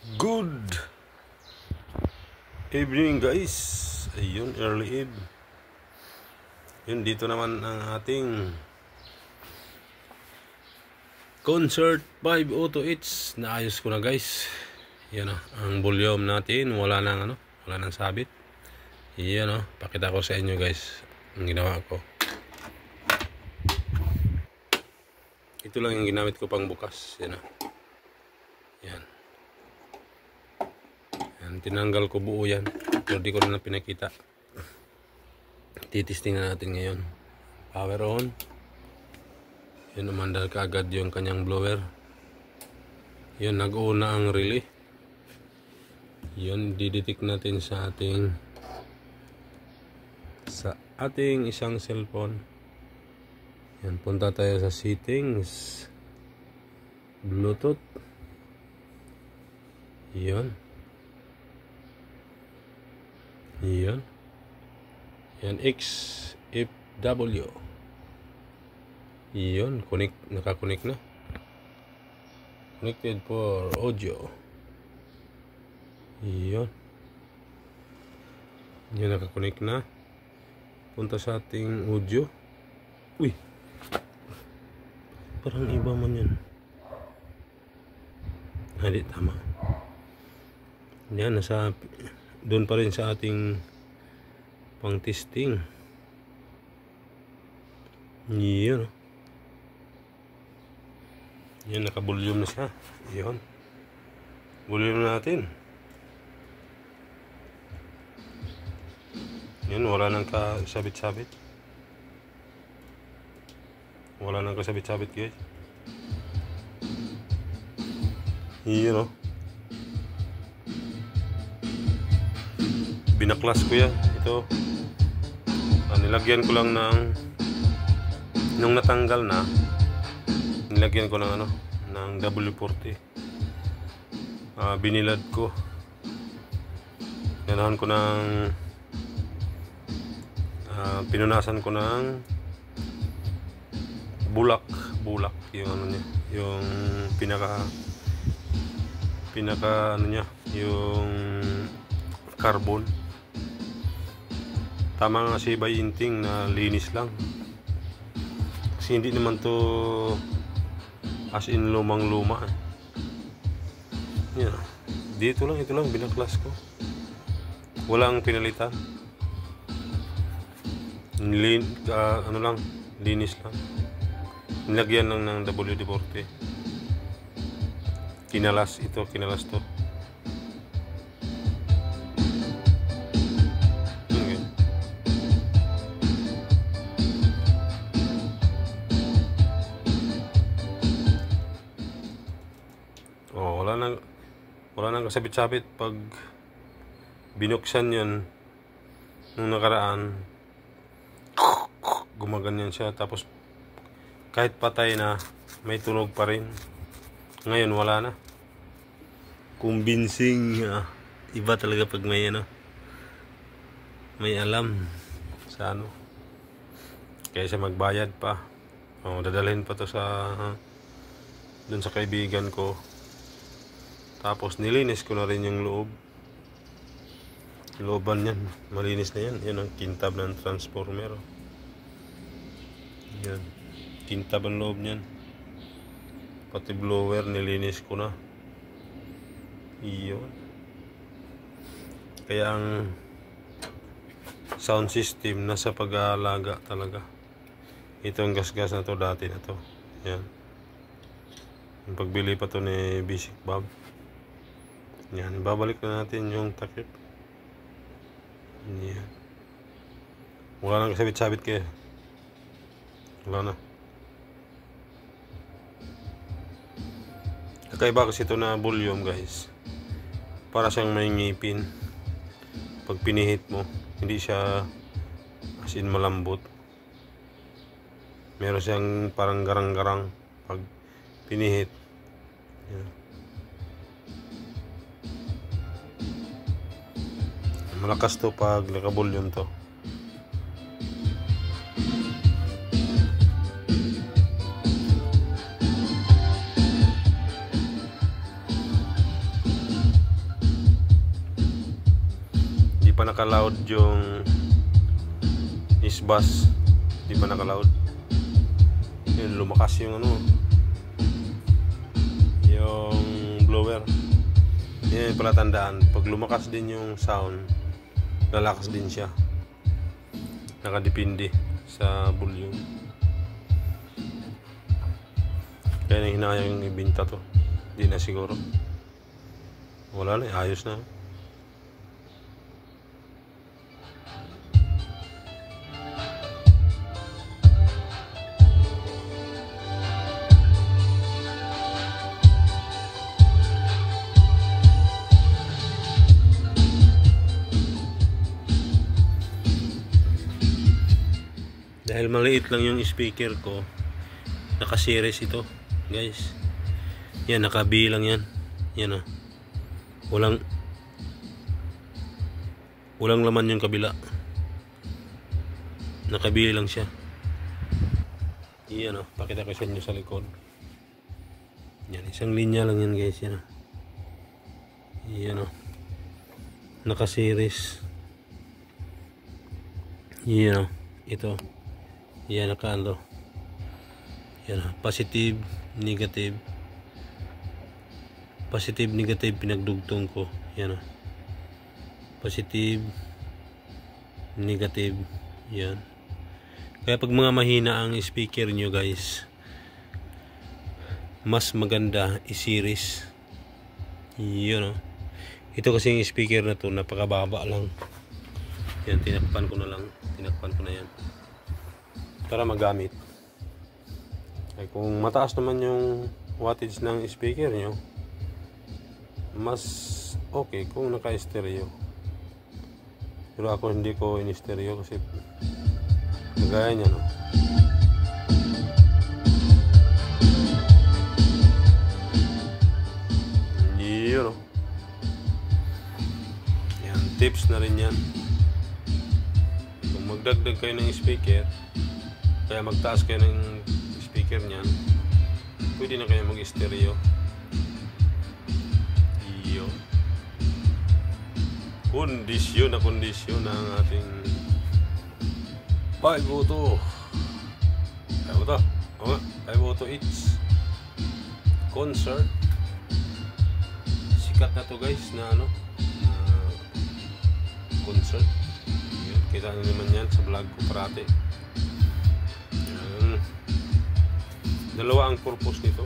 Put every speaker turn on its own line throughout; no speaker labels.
Good evening guys. Ayun, early eve. Yun, dito naman ang ating concert 5 auto hits. Naayos ko na guys. Yan ang volume natin. Wala nang sabit. Yan pakita ko sa inyo guys ang ginawa ko. Ito lang yung ginamit ko pang bukas. Yan yan. Tinanggal ko buo yan, pero di ko na pinakita. Titisting na natin ngayon. Power on. Yun, umandar ka agad yung kanyang blower. Yun, nag-una ang relay. Yun, didetect natin sa ating isang cellphone. Yan, punta tayo sa settings, Bluetooth. Yun. Yan XFW. Yan, nakakonect na. Connected for audio. Yan nakakonect na. Punta sa ating audio. Uy, parang iba man yan. Hindi tama. Yan, nasa doon pa rin sa ating pang testing. Yan naka-volume na siya. Yan volume natin. Yan, wala nang kasabit-sabit. Wala nang kasabit-sabit guys. Yan binaklas ko yan. Ito nilagyan ko lang nung natanggal na, nilagyan ko ng ng W40. Binilad ko, ganahan ko ng pinunasan ko ng bulak yung niya, yung pinaka niya, yung carbon. Tama nga si Bayinting na linis lang, kasi hindi naman to as in lumang luma. Yan, ito lang binaklas ko, walang pinalitan. Linis lang, nilagyan lang ng WD-40. Kinalas to. Wala nang kasabit-sabit. Pag binuksan yun nung nakaraan, gumaganyan siya, tapos kahit patay na may tunog pa rin. Ngayon wala na. Convincing. Iba talaga pag may may alam sa kaysa magbayad pa. Dadalhin pa to sa dun sa kaibigan ko. Tapos nilinis ko na rin yung looban yan. Malinis na yan. Yan ang kintab ng transformer. Yan, kintab ang loob niyan. Pati blower nilinis ko na. Iyon. Kaya ang sound system nasa pag-aalaga talaga. Ito ang gas-gas na to, dati na to. Yan, yung pagbili pa to ni Basic Bob. Yan, babalik na natin yung takip. Yan, wala nang sabit-sabit kaya. Wala na. Kakaiba kasi ito na volume guys. Para siyang may ngipin. Pag pinihit mo, hindi siya as in malambot. Meron siyang parang garang-garang pag pinihit. Yan. Malakas to pag naka-volume to. naka-loud yung S-Bass. Di pa naka-loud. Yun, lumakas yung ano, yung blower. Yan yung pala tandaan. Pag lumakas din yung sound, lalakas din siya. Nakadepende sa volume. Kaya nang hinaya yung ibinta to. Di na siguro. Wala na, ayos na. Dahil maliit lang yung speaker ko, naka-series ito, guys. Yan, nakabilang yan. Yan, oh. Walang laman yung kabila. Nakabilang siya. Yan, oh. Pakita ko sa inyo sa likod. Yan, isang linya lang yan, guys. Yan, oh. Yan, oh. Naka-series. Yan, oh. Ito. Yan, nakaano. Yan, positive, negative. Positive, negative, pinagdugtong ko. Yan, positive, negative. Yan. Kaya pag mga mahina ang speaker nyo, guys, mas maganda i-series. Yun, ito kasi yung speaker na to, napakababa lang. Yan, tinakpan ko na lang. Tinakpan ko na yan para magamit. Ay, kung mataas naman yung wattage ng speaker nyo, mas okay kung naka-stereo. Pero ako hindi ko in-stereo kasi kagaya niya, no? Yun, no? Yan, tips na rin yan. Kung magdagdag kayo ng speaker, kaya magtaas kayo ng speaker niyan, pwede na kayo mag-stereo. Iyo. Kondisyon ng ating 5 auto. 5 auto. O nga, 5 auto each. Concert. Sikat na to, guys, na ano, concert. Yun, kita nyo naman yan sa vlog ko parati. Dalawa ang purpose nito.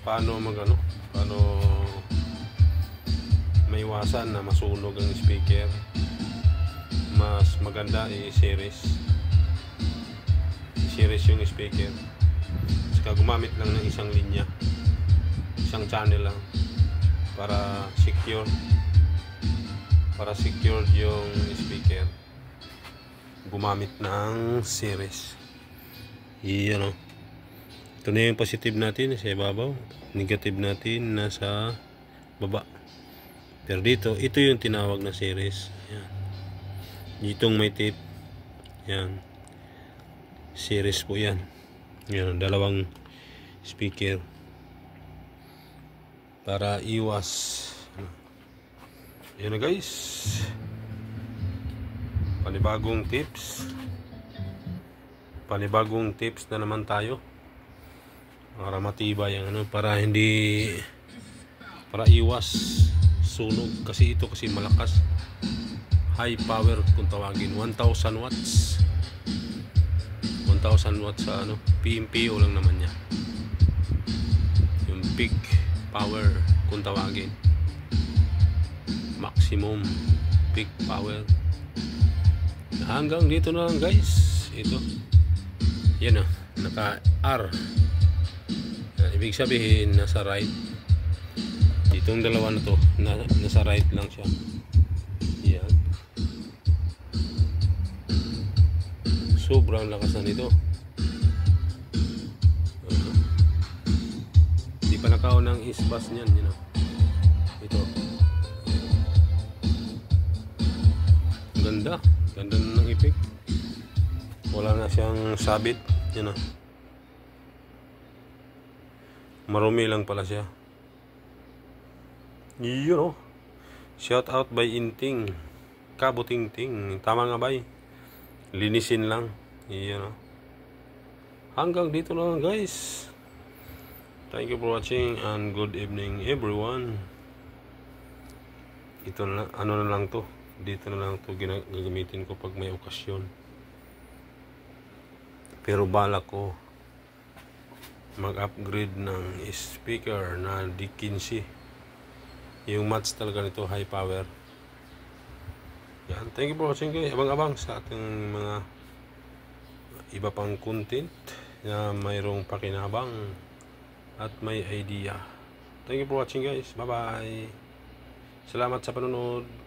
Paano maiwasan na masunog ang speaker. Mas maganda i-series yung speaker. Saka gumamit lang ng isang linya, isang channel lang para secure yung speaker. Gumamit ng series. Iyan, ito na yung positive natin nasa ibabaw, negative natin nasa baba. Pero dito, ito yung tinawag na series. Yan. Ditong may tape. Yan. Series po yan. Yan, dalawang speaker para iwas. Yan na, guys. Panibagong tips na naman tayo para matibay ang para iwas sunog, kasi ito kasi malakas, high power kung tawagin. 1000 watts sa PMPO lang naman niya, yung peak power kung tawagin, maximum peak power. Hanggang dito na lang, guys. Ito yan, naka R. Ibig sabihin nasa right. Itong dalawa na to, nasa right lang siya. Yan. Sobrang lakas na nito. Hindi pa nakaw ng S-Bass niyan, ito. Ganda na ng effect. Wala na siyang sabit, marumi lang pala siya. Yun, Shout out by Inting. Kabutingting. Tama nga bay. Linisin lang. Iyan o. Hanggang dito na lang guys. Thank you for watching and good evening everyone. Ito na, ano na lang to. Dito na lang to gagamitin ko pag may okasyon. Pero balak ko mag-upgrade ng speaker na D15. Yung match talaga nito high power. Yan. Thank you for watching guys. Abang-abang sa ating mga iba pang content na mayroong pakinabang at may idea. Thank you for watching guys. Bye bye. Salamat sa panonood.